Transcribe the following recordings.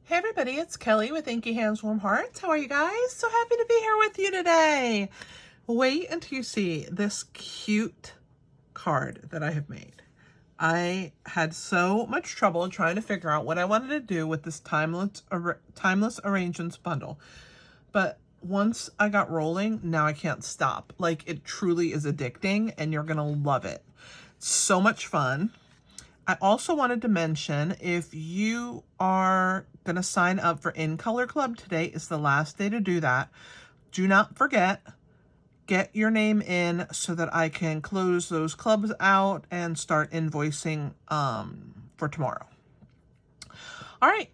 Hey everybody, it's Kelly with Inky Hands Warm Hearts. How are you guys? So happy to be here with you today. Wait until you see this cute card that I have made. I had so much trouble trying to figure out what I wanted to do with this timeless arrangements bundle. But once I got rolling, now I can't stop. Like, it truly is addicting and you're gonna love it. It's so much fun. I also wanted to mention, if you are going to sign up for In Color Club, today is the last day to do that. Do not forget, get your name in so that I can close those clubs out and start invoicing for tomorrow. All right,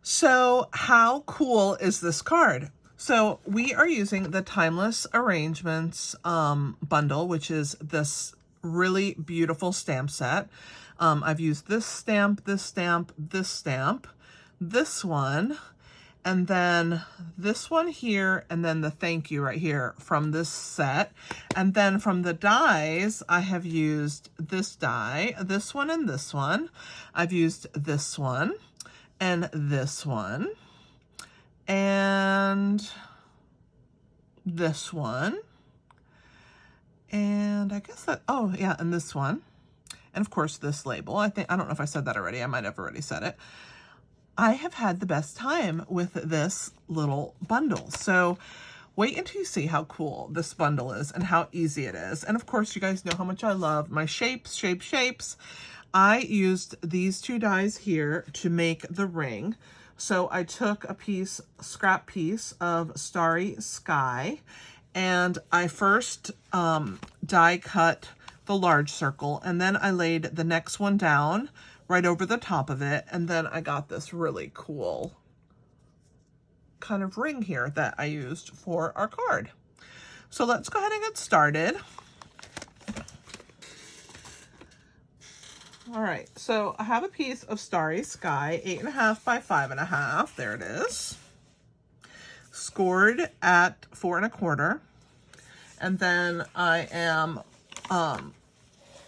so how cool is this card? So we are using the Timeless Arrangements bundle, which is this really beautiful stamp set. I've used this stamp, this stamp, this stamp, this one, and then this one here, and then the thank you right here from this set. And then from the dies, I have used this die, this one and this one. I've used this one and this one and this one. And I guess that, oh yeah, and this one. And of course this label. I don't know if I said that already. I might have already said it. I have had the best time with this little bundle. So wait until you see how cool this bundle is and how easy it is. And of course, you guys know how much I love my shapes. I used these two dies here to make the ring. So I took a scrap piece of Starry Sky, and I first die cut the large circle, and then I laid the next one down right over the top of it, and then I got this really cool kind of ring here that I used for our card. So let's go ahead and get started. All right, so I have a piece of Starry Sky, 8.5 by 5.5. There it is. Scored at 4 1/4. And then I am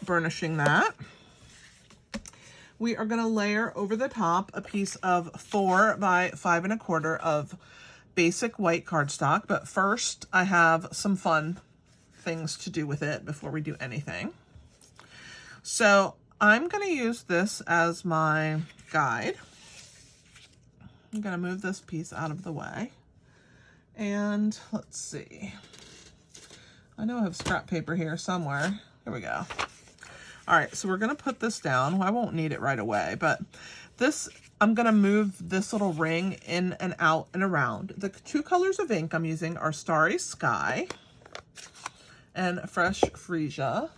burnishing that. We are going to layer over the top a piece of 4 by 5 1/4 of basic white cardstock. But first, I have some fun things to do with it before we do anything. So I'm going to use this as my guide. I'm going to move this piece out of the way. And let's see. I know I have scrap paper here somewhere. Here we go. All right, so we're going to put this down. Well, I won't need it right away, but this, I'm going to move this little ring in and out and around. The two colors of ink I'm using are Starry Sky and Fresh Freesia.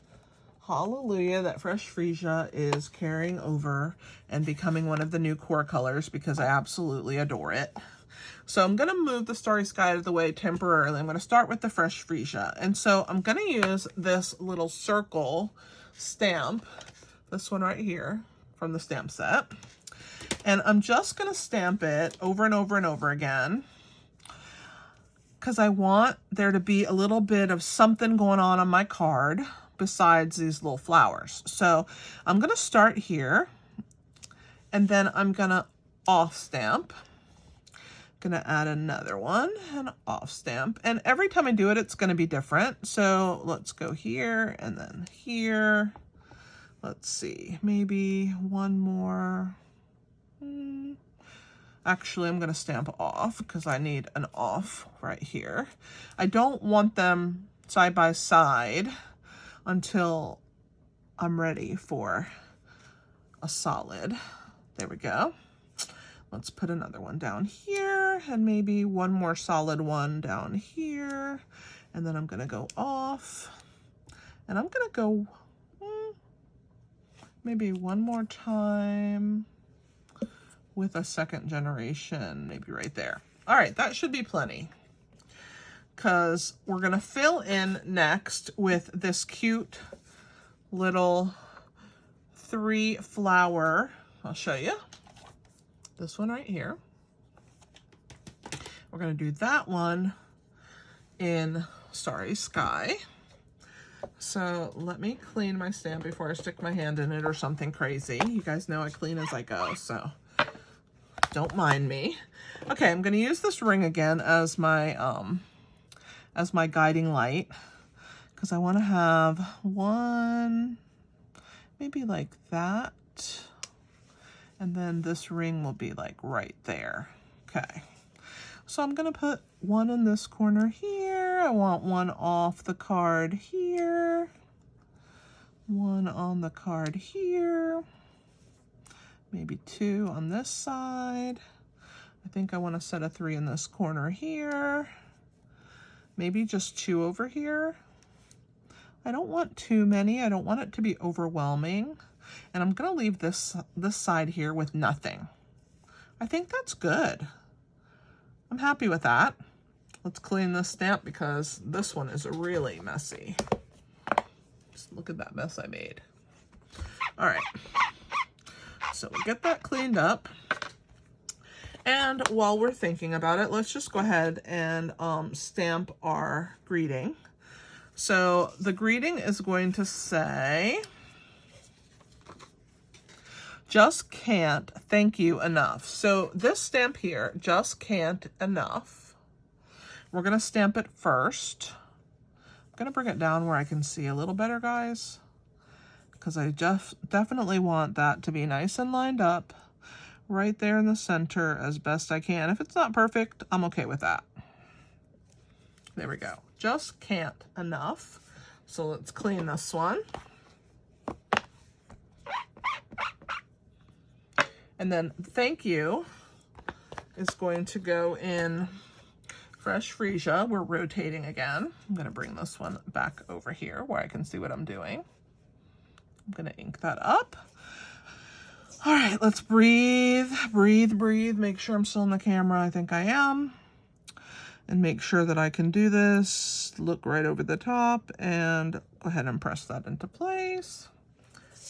Hallelujah, that Fresh Freesia is carrying over and becoming one of the new core colors because I absolutely adore it. So I'm going to move the Starry Sky out of the way temporarily. I'm going to start with the Fresh Freesia. And so I'm going to use this little circle stamp, this one right here from the stamp set. And I'm just going to stamp it over and over and over again because I want there to be a little bit of something going on my card besides these little flowers. So I'm going to start here, and then I'm going to off stamp. Gonna add another one and off stamp, and every time I do it, it's gonna be different. So let's go here and then here. Let's see, maybe one more. Actually, I'm gonna stamp off because I need an off right here. I don't want them side by side until I'm ready for a solid. There we go. Let's put another one down here and maybe one more solid one down here. And then I'm going to go off, and I'm going to go maybe one more time with a second generation, maybe right there. All right, that should be plenty, because we're going to fill in next with this cute little 3 flower. I'll show you. This one right here. We're going to do that one in Starry Sky. So let me clean my stamp before I stick my hand in it or something crazy. You guys know I clean as I go, so don't mind me. Okay, I'm gonna use this ring again as my guiding light, because I want to have one, maybe like that, and then this ring will be like right there. Okay, so I'm gonna put one in this corner here. I want one off the card here, one on the card here, maybe two on this side. I think I want to set a 3 in this corner here, maybe just 2 over here. I don't want too many. I don't want it to be overwhelming. And I'm gonna leave this side here with nothing. I think that's good. I'm happy with that. Let's clean this stamp because this one is really messy. Just look at that mess I made. All right, so we get that cleaned up. And while we're thinking about it, let's just go ahead and stamp our greeting. So the greeting is going to say, just can't thank you enough. So this stamp here, just can't enough. We're gonna stamp it first. I'm gonna bring it down where I can see a little better, guys, because I just definitely want that to be nice and lined up right there in the center as best I can. If it's not perfect, I'm okay with that. There we go. Just can't enough. So let's clean this one. And then thank you is going to go in Fresh Freesia. We're rotating again. I'm going to bring this one back over here where I can see what I'm doing. I'm going to ink that up. All right, let's breathe, breathe, breathe. Make sure I'm still in the camera. I think I am. And make sure that I can do this. Look right over the top and go ahead and press that into place.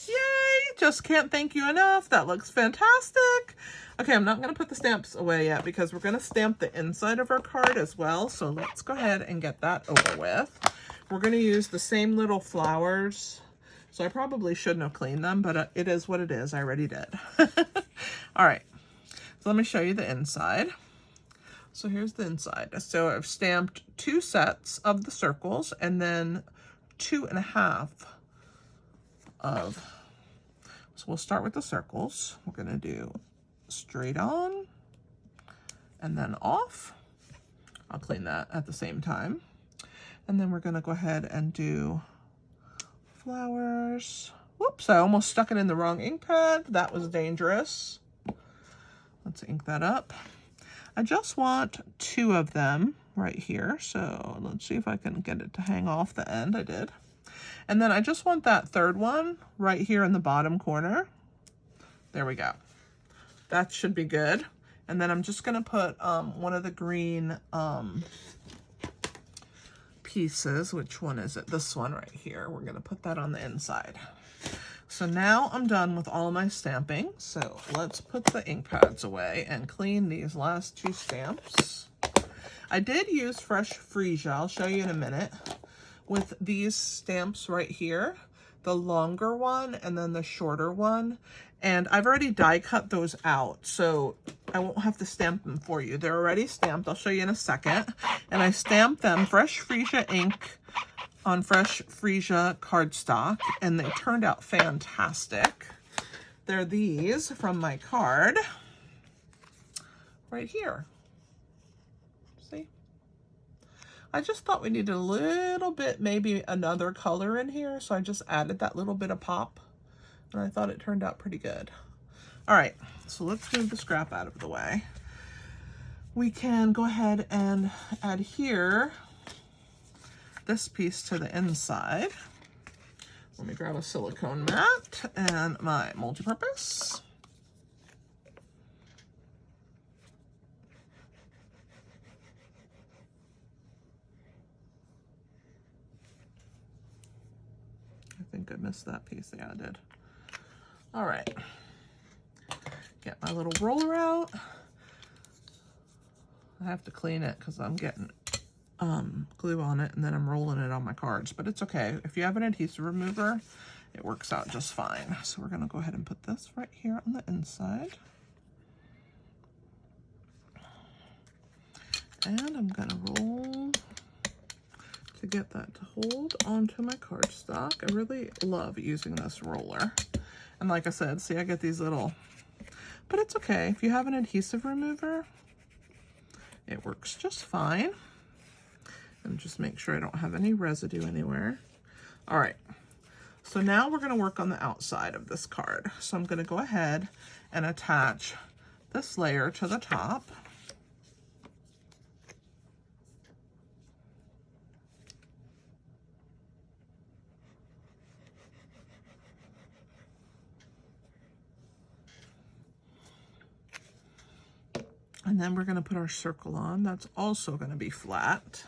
Yay! Just can't thank you enough. That looks fantastic. Okay, I'm not going to put the stamps away yet because we're going to stamp the inside of our card as well. So let's go ahead and get that over with. We're going to use the same little flowers. So I probably shouldn't have cleaned them, but it is what it is. I already did. All right, so let me show you the inside. So here's the inside. So I've stamped 2 sets of the circles and then 2.5 of, so we'll start with the circles. We're gonna do straight on and then off. I'll clean that at the same time. And then we're gonna go ahead and do flowers. Whoops, I almost stuck it in the wrong ink pad. That was dangerous. Let's ink that up. I just want 2 of them right here. So let's see if I can get it to hang off the end. I did. And then I just want that 3rd one right here in the bottom corner. There we go. That should be good. And then I'm just gonna put one of the green pieces. Which one is it? This one right here. We're gonna put that on the inside. So now I'm done with all my stamping. So let's put the ink pads away and clean these last 2 stamps. I did use Fresh Freesia. I'll show you in a minute. With these stamps right here, the longer one and then the shorter one. And I've already die cut those out, so I won't have to stamp them for you. They're already stamped. I'll show you in a second. And I stamped them Fresh Freesia ink on Fresh Freesia cardstock, and they turned out fantastic. They're these from my card right here. See? I just thought we needed a little bit, maybe another color in here, so I just added that little bit of pop, and I thought it turned out pretty good. All right, so let's move the scrap out of the way. We can go ahead and adhere this piece to the inside. Let me grab a silicone mat and my multi-purpose. I think I missed that piece. Yeah, I did. All right. Get my little roller out. I have to clean it because I'm getting glue on it and then I'm rolling it on my cards, but it's okay. If you have an adhesive remover, it works out just fine. So we're gonna go ahead and put this right here on the inside. And I'm gonna roll to get that to hold onto my cardstock. I really love using this roller. And like I said, see, I get these little, but it's okay. If you have an adhesive remover, it works just fine. And just make sure I don't have any residue anywhere. All right, so now we're gonna work on the outside of this card. So I'm gonna go ahead and attach this layer to the top. And then we're going to put our circle on. That's also going to be flat.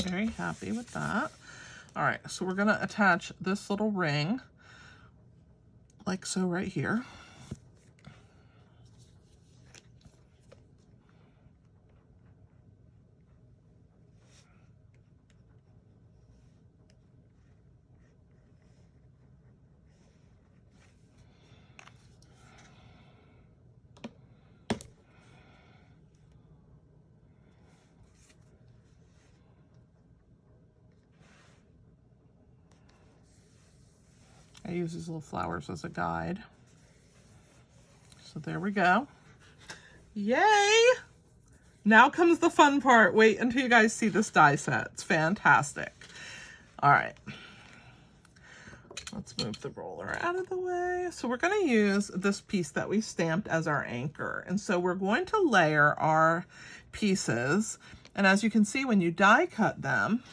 Very happy with that. All right, so we're going to attach this little ring like so right here. I use these little flowers as a guide. So there we go. Yay! Now comes the fun part. Wait until you guys see this die set. It's fantastic. All right. Let's move the roller out of the way. So we're going to use this piece that we stamped as our anchor. And so we're going to layer our pieces. And as you can see, when you die cut them,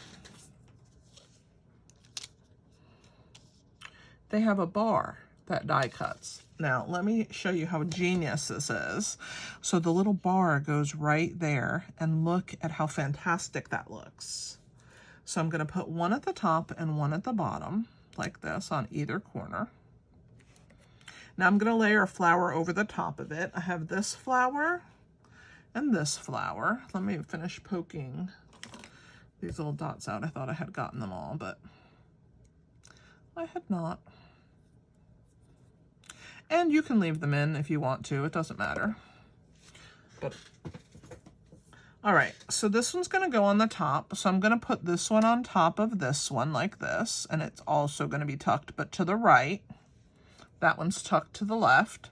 they have a bar that die cuts. Now, let me show you how genius this is. So the little bar goes right there, and look at how fantastic that looks. So I'm going to put one at the top and one at the bottom, like this, on either corner. Now I'm going to layer a flower over the top of it. I have this flower and this flower. Let me finish poking these little dots out. I thought I had gotten them all, but I had not. And you can leave them in if you want to. It doesn't matter. But all right, so this one's going to go on the top. So I'm going to put this one on top of this one like this, and it's also going to be tucked, but to the right. That one's tucked to the left.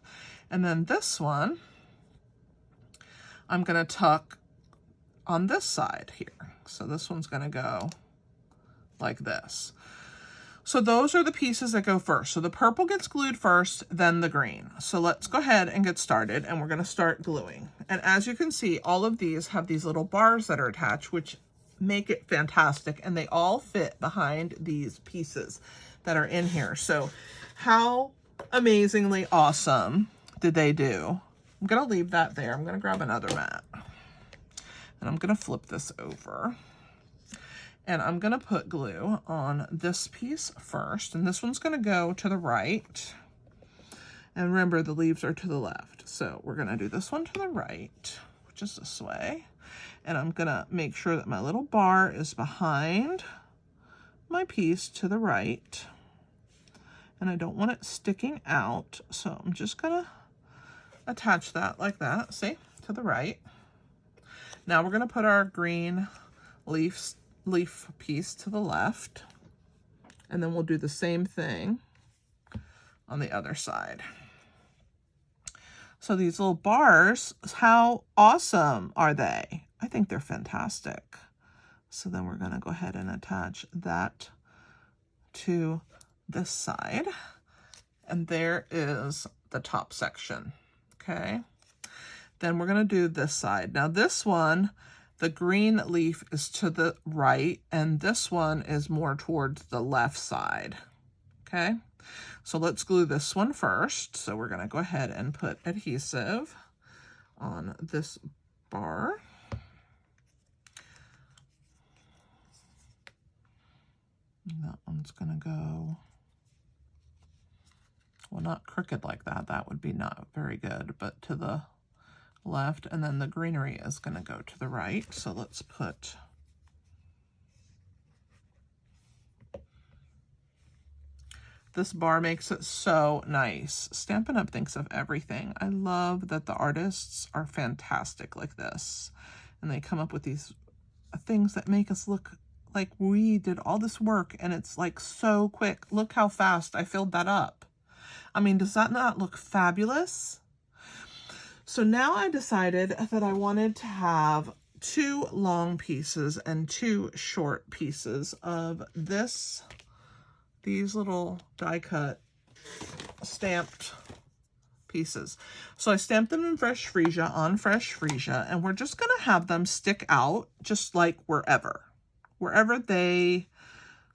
And then this one, I'm going to tuck on this side here. So this one's going to go like this. So those are the pieces that go first. So the purple gets glued first, then the green. So let's go ahead and get started, and we're going to start gluing. And as you can see, all of these have these little bars that are attached, which make it fantastic, and they all fit behind these pieces that are in here. So how amazingly awesome did they do? I'm going to leave that there. I'm going to grab another mat, and I'm going to flip this over. And I'm going to put glue on this piece first. And this one's going to go to the right. And remember, the leaves are to the left. So we're going to do this one to the right, which is this way. And I'm going to make sure that my little bar is behind my piece to the right. And I don't want it sticking out. So I'm just going to attach that like that, see, to the right. Now we're going to put our green leaf piece to the left, and then we'll do the same thing on the other side. So these little bars, how awesome are they? I think they're fantastic. So then we're going to go ahead and attach that to this side, and there is the top section. Okay, then we're going to do this side. Now this one, the green leaf is to the right, and this one is more towards the left side. Okay, so let's glue this one first. So we're going to go ahead and put adhesive on this bar. And that one's going to go Well, not crooked like that. That would be not very good, but to the left, and then the greenery is going to go to the right. So let's put this bar makes it so nice. Stampin' Up! Thinks of everything. I love that the artists are fantastic like this. And they come up with these things that make us look like we did all this work, and it's like so quick. Look how fast I filled that up. I mean, does that not look fabulous? So now I decided that I wanted to have 2 long pieces and 2 short pieces of these little die cut stamped pieces. So I stamped them in fresh freesia on fresh freesia, and we're just going to have them stick out just like wherever they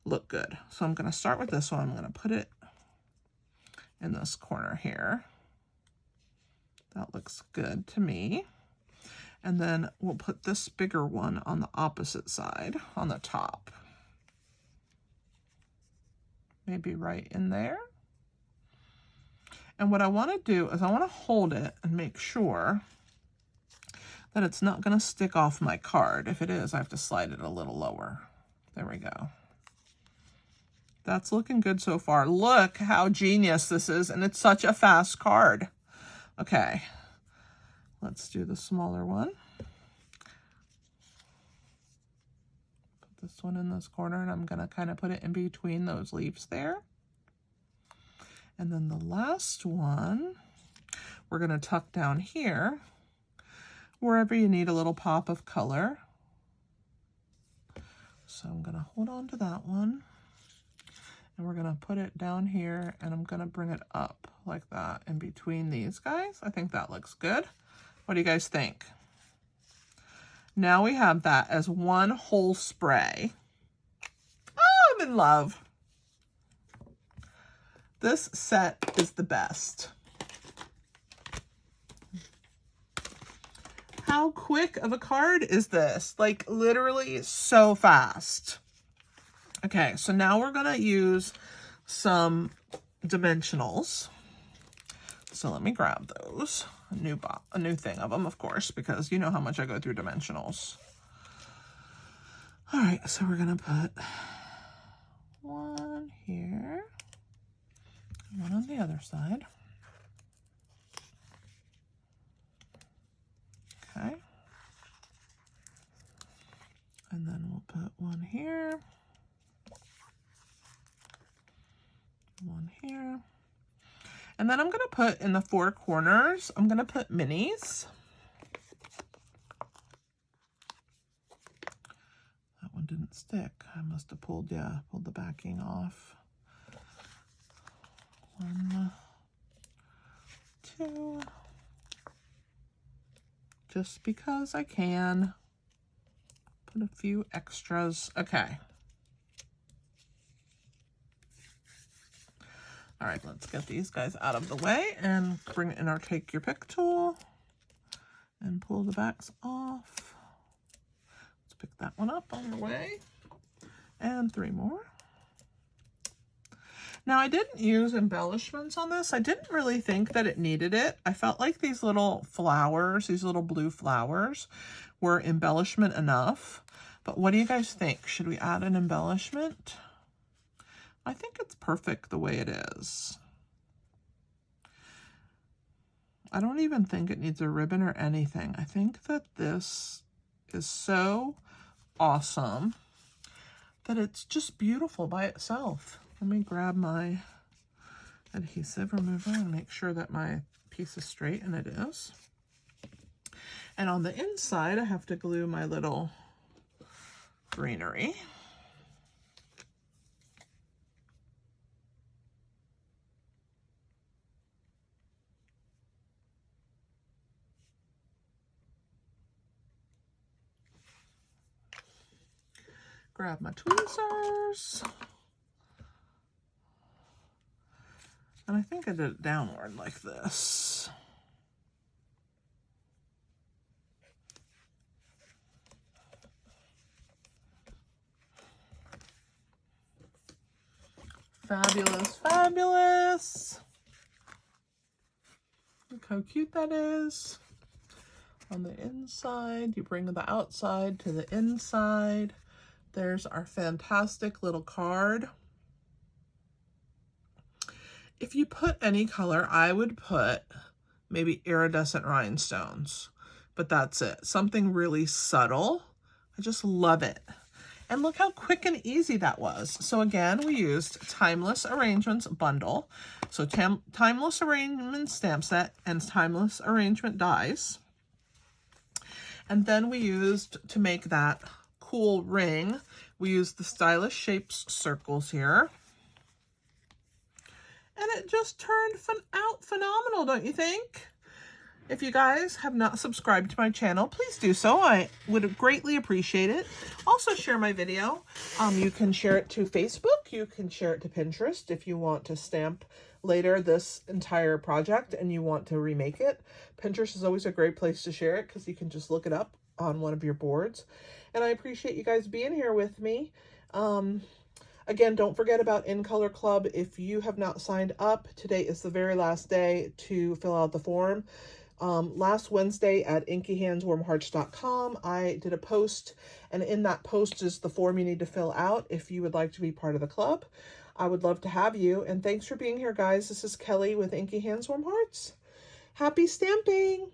look good. So I'm going to start with this one. I'm going to put it in this corner here. That looks good to me. And then we'll put this bigger one on the opposite side, on the top. Maybe right in there. And what I want to do is I want to hold it and make sure that it's not going to stick off my card. If it is, I have to slide it a little lower. There we go. That's looking good so far. Look how genius this is, and it's such a fast card. Okay, let's do the smaller one. Put this one in this corner, and I'm going to kind of put it in between those leaves there. And then the last one, we're going to tuck down here, wherever you need a little pop of color. So I'm going to hold on to that one, and we're going to put it down here, and I'm going to bring it up like that in between these guys. I think that looks good. What do you guys think? Now we have that as one whole spray. Oh, I'm in love. This set is the best. How quick of a card is this? Like literally so fast. Okay, so now we're gonna use some dimensionals. So let me grab those. A new thing of them, of course, because you know how much I go through dimensionals. All right, so we're gonna put one here, one on the other side. Okay. And then we'll put one here, one here. And then I'm going to put in the 4 corners, I'm going to put minis. That one didn't stick. I must have pulled the backing off. 1, 2. Just because I can. Put a few extras. Okay. All right, let's get these guys out of the way and bring in our Take Your Pick tool and pull the backs off. Let's pick that one up on the way. And 3 more. Now, I didn't use embellishments on this. I didn't really think that it needed it. I felt like these little flowers, these little blue flowers, were embellishment enough. But what do you guys think? Should we add an embellishment? I think it's perfect the way it is. I don't even think it needs a ribbon or anything. I think that this is so awesome that it's just beautiful by itself. Let me grab my adhesive remover and make sure that my piece is straight, and it is. And on the inside, I have to glue my little greenery. Grab my tweezers. And I think I did it downward like this. Fabulous, fabulous. how cute that is. On the inside, you bring the outside to the inside. There's our fantastic little card. If you put any color, I would put maybe iridescent rhinestones, but that's it. Something really subtle. I just love it. And look how quick and easy that was. So again, we used Timeless Arrangements bundle. So Timeless Arrangement stamp set and Timeless Arrangement dies. And then we used, to make that cool ring, we used the Stylish Shapes circles here. And it just turned out phenomenal, don't you think? If you guys have not subscribed to my channel, please do so. I would greatly appreciate it. Also share my video. You can share it to Facebook. You can share it to Pinterest if you want to stamp later this entire project and you want to remake it. Pinterest is always a great place to share it because you can just look it up on one of your boards. And I appreciate you guys being here with me. Again, don't forget about In Color Club. If you have not signed up, today is the very last day to fill out the form. Last Wednesday at inkyhandswarmhearts.com, I did a post, and in that post is the form you need to fill out if you would like to be part of the club. I would love to have you, and thanks for being here, guys. This is Kelly with Inky Hands Warm Hearts. Happy stamping!